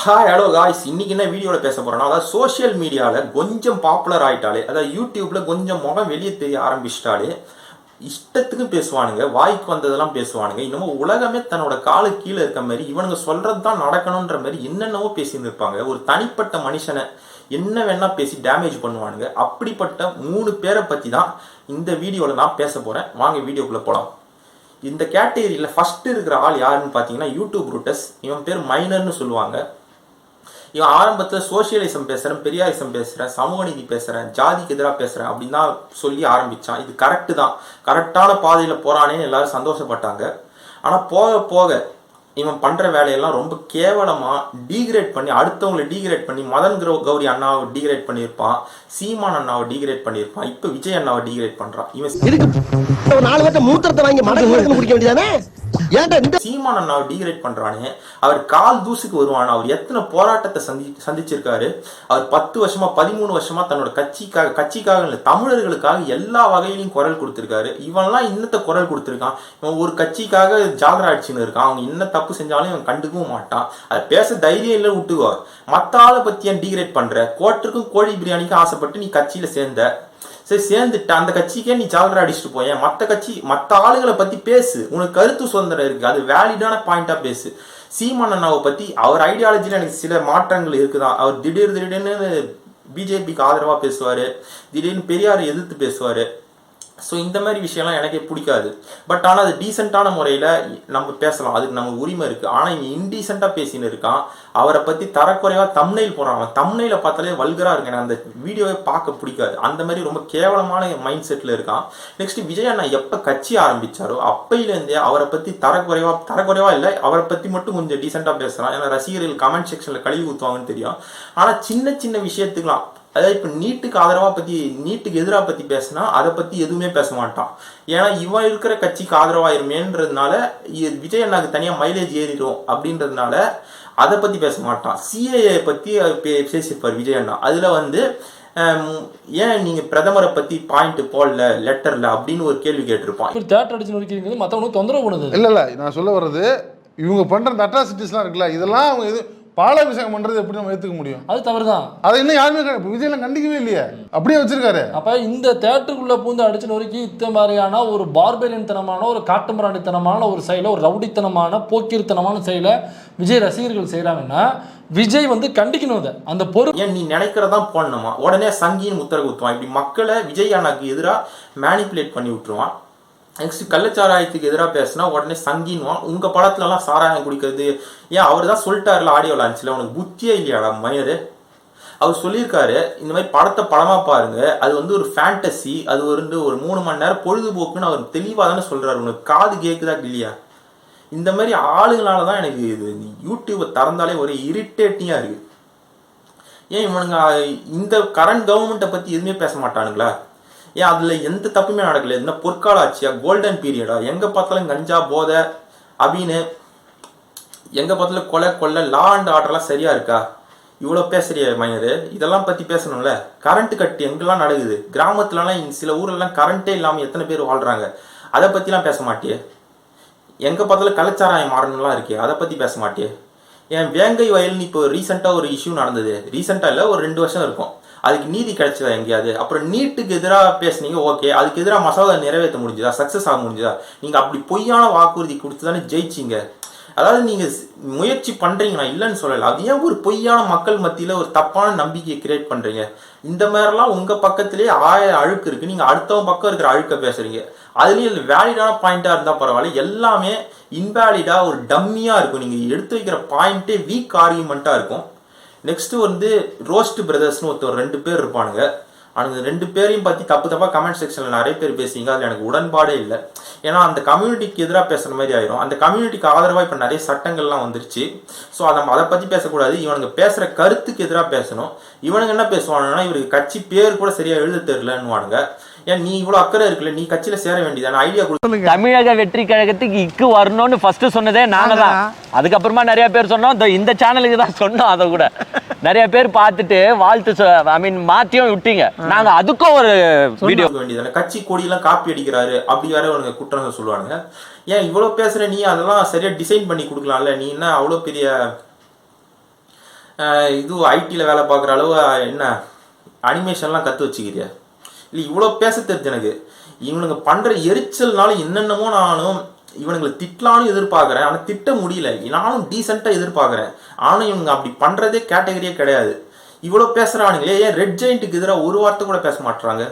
Hi hello guys, இன்னைக்கு என்ன வீடியோவில் பேச போகிறோன்னா, அதாவது சோஷியல் மீடியாவில் கொஞ்சம் பாப்புலர் ஆகிட்டாலே, அதாவது யூடியூப்பில் கொஞ்சம் முகம் வெளியே தெரிய ஆரம்பிச்சிட்டாலே இஷ்டத்துக்கு பேசுவானுங்க, வாய்க்கு வந்ததெல்லாம் பேசுவானுங்க. இன்னமும் உலகமே தன்னோட காலு கீழே இருக்க மாதிரி இவனுங்க சொல்கிறது தான் நடக்கணுன்ற மாதிரி என்னென்னவோ பேசின்னு இருப்பாங்க. ஒரு தனிப்பட்ட மனுஷனை என்ன வேணா பேசி டேமேஜ் பண்ணுவானுங்க. அப்படிப்பட்ட 3 பேரை பற்றி தான் இந்த வீடியோவில் நான் பேச போகிறேன். வாங்க வீடியோக்குள்ளே போகலாம். இந்த கேட்டகரியில் ஃபஸ்ட்டு இருக்கிற ஆள் யாருன்னு பார்த்தீங்கன்னா யூடியூப் ரூட்டஸ். இவன் பேர் மைனர்னு சொல்லுவாங்க. இவன் ஆரம்பத்தில் சோசியலிசம் பேசுகிறேன், பெரியாரிசம் பேசுகிறேன், சமூக நீதி பேசுகிறேன், ஜாதிக்கு எதிராக பேசுகிறேன் அப்படின்னு தான் சொல்லி ஆரம்பித்தான். இது கரெக்டு தான், கரெக்டான பாதையில் போகிறானேன்னு எல்லாரும் சந்தோஷப்பட்டாங்க. ஆனால் போக போக இவன் பண்ணுற வேலையெல்லாம் ரொம்ப கேவலமாக டீக்ரேட் பண்ணி, அடுத்தவங்களை டீக்ரேட் பண்ணி, மதன் கௌரி அண்ணாவை டீக்ரேட் பண்ணியிருப்பான், சீமான் அண்ணாவை டீக்ரேட் பண்ணியிருப்பான், இப்போ விஜய் அண்ணாவை டீக்ரேட் பண்ணுறான். இவன் 4 பேர்த்த மூத்திரத்தை வாங்கி மடங்கு குடிக்க வேண்டியதானே. சீமான் அண்ணாவை டீக்ரேட் பண்றானே, அவர் கால் தூசுக்கு வருவான். அவர் எத்தனை போராட்டத்தை சந்திச்சிருக்காரு. அவர் 10 வருஷமா 13 வருஷமா தன்னோட கட்சிக்காக இல்லை, தமிழர்களுக்காக எல்லா வகையிலையும் குரல் கொடுத்திருக்காரு. இவன்லாம் இன்னத்த குரல் கொடுத்திருக்கான். இவன் ஒரு கட்சிக்காக ஜாகரா அடிச்சுன்னு இருக்கான். அவங்க என்ன தப்பு செஞ்சாலும் இவன் கண்டுக்கவும் மாட்டான். அதை பேச தைரியம் இல்லை, விட்டுக்குவார். மற்ற ஆளை பத்தி ஏன் டீக்ரேட் பண்ற? கோட்டருக்கும் கோழி பிரியாணிக்கும் ஆசைப்பட்டு நீ கட்சியில சேர்ந்த, சரி சேர்ந்துட்டு அந்த கட்சிக்கே நீ ஜாகரா அடிச்சுட்டு போயேன். மற்ற ஆளுகளை பத்தி பேசு, உனக்கு கருத்து சுதந்திரம் இருக்கு, அது வேலிடான பாயிண்டா பேசு. சீமான் அண்ணாவை பத்தி அவர் ஐடியாலஜில எனக்கு சில மாற்றங்கள் இருக்குதான். அவர் திடீர்னு பிஜேபிக்கு ஆதரவா பேசுவாரு, திடீர்னு பெரியாரை எதிர்த்து பேசுவாரு. ஸோ இந்த மாதிரி விஷயம்லாம் எனக்கே பிடிக்காது. பட் ஆனால் அது டீசெண்டான முறையில் நம்ம பேசலாம், அதுக்கு நமக்கு உரிமை இருக்குது. ஆனால் இங்கே இன்டீசெண்டாக பேசின்னு இருக்கான். அவரை பற்றி தரக்குறைவாக தம்ப்நெயில் போடுறான். அவன் தம்ப்நெயிலை பார்த்தாலே வல்கராக இருக்கு. எனக்கு அந்த வீடியோவை பார்க்க பிடிக்காது. அந்த மாதிரி ரொம்ப கேவலமான மைண்ட் செட்டில் இருக்கான். நெக்ஸ்ட் விஜய் அண்ணா எப்போ கட்சி ஆரம்பித்தாரோ அப்பையிலேருந்தே அவரை பற்றி தரக்குறைவா இல்லை, அவரை பற்றி மட்டும் கொஞ்சம் டீசெண்டாக பேசுகிறான். ஏன்னா ரசிகர்கள் கமெண்ட் செக்ஷனில் கழுவி ஊற்றுவாங்கன்னு தெரியும். ஆனால் சின்ன சின்ன விஷயத்துக்கெலாம், அதாவது இப்போ நீட்டுக்கு எதிராக பற்றி பேசினா அதை பற்றி எதுவுமே பேச மாட்டான். ஏன்னா இவன் இருக்கிற கட்சிக்கு ஆதரவாயிருமேன்றதுனால, விஜய் அண்ணாக்கு தனியாக மைலேஜ் ஏறிடும் அப்படின்றதுனால அதை பற்றி பேச மாட்டான். சிஏஏ பற்றி பேசியிருப்பார் விஜய் அண்ணா. அதில் ஏன் நீங்கள் பிரதமரை பற்றி பாயிண்ட் போடல லெட்டரில் அப்படின்னு ஒரு கேள்வி கேட்டிருப்பான். தேட்டர் அடிச்சு நோக்கிங்கிறது மற்றவங்களுக்கு தொந்தரவு பண்ணுது. இல்லை நான் சொல்ல வர்றது, இவங்க பண்ணுற இந்த அட்ராசிட்டிஸ்லாம் இருக்குல்ல, இதெல்லாம் அவங்க இது பாலாபிஷேகம் பண்றது எப்படி நம்ம ஏத்துக்க முடியும்? அது தவறுதான். அதை இன்னும் யாருமே விஜயெல்லாம் கண்டிக்கவே இல்லையே, அப்படியே வச்சிருக்காரு. அப்ப இந்த தேட்டருக்குள்ள பூந்து அடிச்சு நொறுக்கி இந்த மாதிரியான ஒரு பார்பேரியன் தனமான, ஒரு காட்டுமிராண்டித்தனமான ஒரு செயலை, ஒரு ரவுடித்தனமான போக்கிருத்தனமான செயலை விஜய் ரசிகர்கள் செய்யறாங்கன்னா விஜய் கண்டிக்கணும். அந்த பொருள் ஏன் நீ நினைக்கிறதான் போடணுமா? உடனே சங்கின்னு முத்திரை ஊற்றுவான். இப்படி மக்களை விஜய் அண்ணாக்கு எதிராக மேனிப்புலேட் பண்ணி விட்டுருவான். நெக்ஸ்ட் கள்ளச்சாராயத்துக்கு எதிராக பேசினா உடனே சங்கின்வான். உங்கள் படத்துலலாம் சாராயம் குடிக்கிறது ஏன்? அவர் தான் சொல்லிட்டாருல ஆடியோ லான்ச்சில், உனக்கு புத்தியே இல்லையாடா மயரு. அவர் சொல்லியிருக்காரு, இந்த மாதிரி படத்தை படமாக பாருங்க, அது ஒரு ஃபேண்டசி, அது ஒரு 3 மணி நேரம் பொழுதுபோக்குன்னு அவர் தெளிவாக தானே சொல்கிறாரு. உனக்கு காது கேட்குதா இல்லையா? இந்த மாதிரி ஆளுங்களால தான் எனக்கு இது யூடியூப்பை திறந்தாலே ஒரு இரிட்டேட்டிங்காக இருக்குது. ஏன் இவனுங்க இந்த கரண்ட் கவர்மெண்ட்டை பற்றி எதுவுமே பேச மாட்டானுங்களா? ஏன் அதில் எந்த தப்புமே நடக்கல? என்ன பொற்கால ஆட்சியா, கோல்டன் பீரியடா? எங்கே பார்த்தாலும் கஞ்சா, போதை, அபின்னு, எங்கே பார்த்தாலும் கொலை, லா அண்ட் ஆர்டர்லாம் சரியாக இருக்கா? இவ்வளோ பேசுறிய மைனரு, இதெல்லாம் பற்றி பேசணும்ல. கரண்ட் கட்டு எங்கெல்லாம் நடக்குது? கிராமத்துலலாம் சில ஊரெல்லாம் கரண்ட்டே இல்லாமல் எத்தனை பேர் வாழ்கிறாங்க, அதை பற்றிலாம் பேச மாட்டியே. எங்கே பார்த்தாலும் கலாச்சாரம் மாறணும்லாம் இருக்கே, அதை பற்றி பேச மாட்டியே. ஏன் வேங்கை வயல்னு இப்போ ரீசெண்டாக ஒரு இஷ்யூ நடந்தது, ரீசெண்டாக இல்லை, ஒரு 2 வருஷம் இருக்கும், அதுக்கு நீதி கிடைச்சதா எங்கேயாவது? அப்புறம் நீட்டுக்கு எதிராக பேசுனீங்க, ஓகே, அதுக்கு எதிராக மசோதா நிறைவேற்ற முடிஞ்சுதா, சக்ஸஸ் ஆக முடிஞ்சுதா? நீங்கள் அப்படி பொய்யான வாக்குறுதி கொடுத்து தானே ஜெயிச்சிங்க. அதாவது நீங்கள் முயற்சி பண்ணுறீங்க, நான் இல்லைன்னு சொல்லலை. அது ஏன் ஒரு பொய்யான மக்கள் மத்தியில் ஒரு தப்பான நம்பிக்கையை கிரியேட் பண்ணுறீங்க? இந்த மாதிரிலாம் உங்கள் பக்கத்திலே 1000 அழுக்கு இருக்குது, நீங்கள் அடுத்தவங்க பக்கம் இருக்கிற அழுக்க பேசுகிறீங்க. அதுலேயும் வேலிடான பாயிண்ட்டாக இருந்தால் பரவாயில்ல, எல்லாமே இன்வேலிடாக ஒரு டம்மியாக இருக்கும். நீங்கள் எடுத்து வைக்கிற பாயிண்ட்டே வீக் ஆர்கியூமெண்ட்டாக இருக்கும். நெக்ஸ்ட் ரோஸ்ட் பிரதர்ஸ்னு 2 பேர் இருப்பானுங்க. அந்த 2 பேரையும் பற்றி தப்பாக கமெண்ட் செக்ஷனில் நிறைய பேர் பேசுவீங்க. அதில் எனக்கு உடன்பாடே இல்லை. ஏன்னா அந்த கம்யூனிட்டிக்கு எதிராக பேசுகிற மாதிரி ஆயிரும். அந்த கம்யூனிட்டிக்கு ஆதரவாக இப்போ நிறைய சட்டங்கள்லாம் வந்துருச்சு. ஸோ அதை பற்றி பேசக்கூடாது. இவனுங்க பேசுகிற கருத்துக்கு எதிராக பேசணும். இவனுங்க என்ன பேசுவானுங்கன்னா, இவருக்கு கட்சி பேர் கூட சரியாக எழுத தெரியலன்னுவானுங்க. ஏன் நீ இவ்வளோ அக்கறை இருக்குல்ல, நீ கட்சியில் சேர வேண்டியதான ஐடியா கொடுத்து. தமிழக வெற்றி கழகத்துக்கு இக்கு வரணும்னு ஃபர்ஸ்ட் சொன்னதே நாங்க தான். அதுக்கப்புறமா நிறைய பேர் சொன்னோம், இந்த சேனலுக்கு தான் சொன்னோம். அதை கூட நிறைய பேர் பார்த்துட்டு வாழ்த்து மாத்தியும் விட்டீங்க. நாங்க அதுக்கும் ஒரு வீடியோ வேண்டியதான. கட்சி கொடியெல்லாம் காப்பி அடிக்கிறாரு அப்படி வேற உனக்கு குற்றம் சொல்லுவானுங்க. ஏன் இவ்வளோ பேசுற நீ? அதெல்லாம் சரியா டிசைன் பண்ணி கொடுக்கலாம்ல. நீ என்ன அவ்வளோ பெரிய இது ஐடியில் வேலை பார்க்குற அளவு என்ன அனிமேஷன்லாம் கற்று வச்சுக்கிறியா? இல்லை இவ்வளோ பேச தெரிஞ்சு எனக்கு. இவனுங்க பண்ணுற எரிச்சல்னால என்னென்னமோ நானும் இவனுங்களை திட்டலான்னு எதிர்பார்க்குறேன், ஆனால் திட்ட முடியல. நானும் டீசெண்டாக எதிர்பார்க்குறேன், ஆனால் இவனுங்க அப்படி பண்ணுறதே கேட்டகரியே கிடையாது. இவ்வளோ பேசுகிறானுங்களே, ஏன் ரெட் ஜெயிண்ட்டுக்கு எதிராக ஒரு வார்த்தை கூட பேச மாட்டுறாங்க?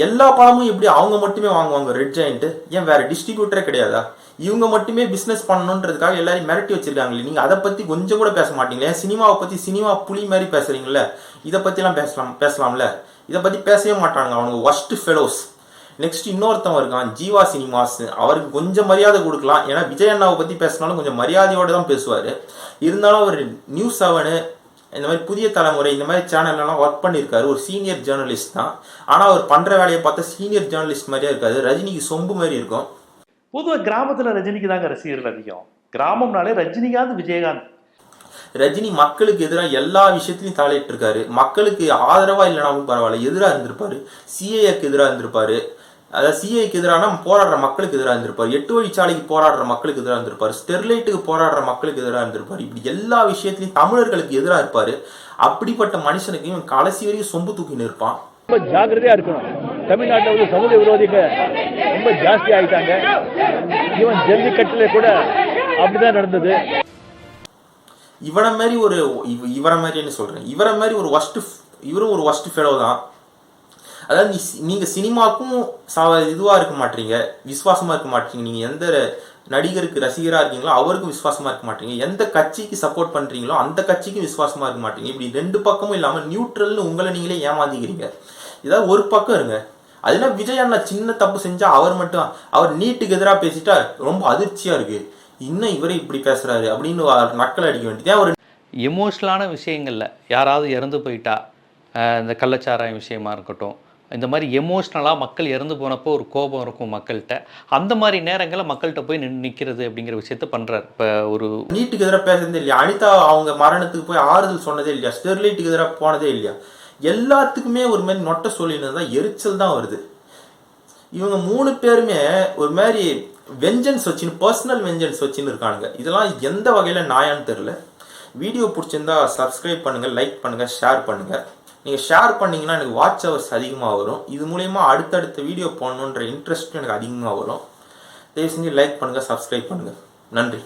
எல்லா படமும் எப்படி அவங்க மட்டுமே வாங்குவாங்க ரெட் ஜெயிண்ட்டு? ஏன் வேறு டிஸ்ட்ரிபியூட்டரே கிடையாதா? இவங்க மட்டுமே பிஸ்னஸ் பண்ணணுன்றதுக்காக எல்லாரையும் மிரட்டி வச்சிருக்காங்களே. நீங்கள் அதை பற்றி கொஞ்சம் கூட பேச மாட்டீங்களே. சினிமாவை பற்றி சினிமா புலி மாதிரி பேசுகிறீங்களே, இதை பற்றிலாம் பேசலாம்ல. இதை பற்றி பேசவே மாட்டாங்க அவனுங்க, ஒஸ்ட் ஃபெலோஸ். நெக்ஸ்ட் இன்னொருத்தவன் இருக்கான் ஜீவா சினிமாஸ், அவருக்கு கொஞ்சம் மரியாதை கொடுக்கலாம். ஏன்னா விஜய் அண்ணாவை பற்றி பேசினாலும் கொஞ்சம் மரியாதையோடு தான் பேசுவார். இருந்தாலும் அவர் நியூஸ் 7 இந்த மாதிரி புதிய தலைமுறை இந்த மாதிரி சேனல்லாம் ஒர்க் பண்ணியிருக்காரு. ஒரு சீனியர் ஜேர்னலிஸ்ட் தான். ஆனால் அவர் பண்ணுற வேலையை பார்த்தா சீனியர் ஜேர்னலிஸ்ட் மாதிரியே இருக்காது, ரஜினிக்கு சொம்பு மாதிரி இருக்கும். பொதுவாக கிராமத்தில் ரஜினிக்கு தாங்க ரசிகர்கள் அதிகம். கிராமம்னாலே ரஜினிகாந்த், விஜயகாந்த். ரஜினி மக்களுக்கு எதிராக எல்லா விஷயத்துலையும் தலையிட்டு இருக்காரு. மக்களுக்கு ஆதரவாக இல்லைனாலும் பரவாயில்ல, எதிராக இருந்திருப்பாரு. சிஏக்கு எதிராக இருந்திருப்பாரு. அதாவது சிஏக்கு எதிரான போராடுற மக்களுக்கு எதிராக இருந்திருப்பார். 8 வழிச்சாலைக்கு போராடுற மக்களுக்கு எதிராக இருந்திருப்பார். ஸ்டெர்லைட்டுக்கு போராடுற மக்களுக்கு எதிராக இருந்திருப்பார். இப்படி எல்லா விஷயத்திலையும் தமிழர்களுக்கு எதிராக இருப்பார். அப்படிப்பட்ட மனுஷனுக்கு இவன் கடைசி வரைக்கும் சொம்பு தூக்கின்னு இருப்பான். ரொம்ப ஜாக்கிரதையா இருக்கணும். தமிழ்நாட்டில் வந்து சமூக விரோதிகள் ரொம்ப ஜாஸ்தி ஆயிட்டாங்க. ஈவன் ஜல்லிக்கட்டுல கூட அப்படிதான் நடந்தது. இவரை மாதிரி ஒரு இவரும் ஒரு ஒஸ்ட் ஃபெலோ தான். அதாவது நீங்கள் சினிமாக்கும் இதுவாக இருக்க மாட்டீங்க, விசுவாசமாக இருக்க மாட்டீங்க. நீங்கள் எந்த நடிகருக்கு ரசிகராக இருக்கீங்களோ அவருக்கும் விசுவாசமாக இருக்க மாட்டீங்க. எந்த கட்சிக்கு சப்போர்ட் பண்ணுறீங்களோ அந்த கட்சிக்கும் விசுவாசமாக இருக்க மாட்டீங்க. இப்படி ரெண்டு பக்கமும் இல்லாமல் நியூட்ரல்னு உங்களை நீங்களே ஏமாந்திக்கிறீங்க. இதாவது ஒரு பக்கம் இருங்க. அதுனா விஜய் அண்ணா சின்ன தப்பு செஞ்சால் அவர் நீட்டுக்கு எதிராக பேசிட்டா ரொம்ப அதிர்ச்சியாக இருக்குது. இன்னும் இவரே இப்படி பேசுகிறாரு அப்படின்னு நக்கல் அடிக்க வேண்டியது. ஒரு எமோஷ்னலான விஷயங்களில் யாராவது இறந்து போயிட்டா, இந்த கள்ளச்சாராயம் விஷயமா இருக்கட்டும், இந்த மாதிரி எமோஷ்னலாக மக்கள் இறந்து போனப்போ ஒரு கோபம் இருக்கும் மக்கள்கிட்ட. அந்த மாதிரி நேரங்களில் மக்கள்கிட்ட போய் நிற்கிறது அப்படிங்கிற விஷயத்த பண்ணுறாரு. இப்போ ஒரு நீட்டுக்கு எதிராக பேசுறதே இல்லையா, அனிதா அவங்க மரணத்துக்கு போய் ஆறுதல் சொன்னதே இல்லையா, ஸ்டெர்லைட்டுக்கு எதிராக போனதே இல்லையா, எல்லாத்துக்குமே ஒரு மாதிரி நொட்டை சொல்லினது தான், எரிச்சல் தான் வருது. இவங்க 3 பேருமே ஒரு மாதிரி வெஞ்சன்ஸ் வச்சுன்னு, பர்சனல் வெஞ்சன்ஸ் வச்சுன்னு இருக்கானுங்க. இதெல்லாம் எந்த வகையில் நியாயம்னு தெரில. வீடியோ பிடிச்சிருந்தா சப்ஸ்கிரைப் பண்ணுங்கள், லைக் பண்ணுங்கள், ஷேர் பண்ணுங்கள். நீங்கள் ஷேர் பண்ணிங்கன்னா எனக்கு வாட்ச் ஹவர்ஸ் அதிகமாக வரும். இது மூலயமா அடுத்தடுத்த வீடியோ போடணுன்ற இன்ட்ரெஸ்ட்டும் எனக்கு அதிகமாக வரும். தயவு செஞ்சு லைக் பண்ணுங்கள், சப்ஸ்கிரைப் பண்ணுங்கள். நன்றி.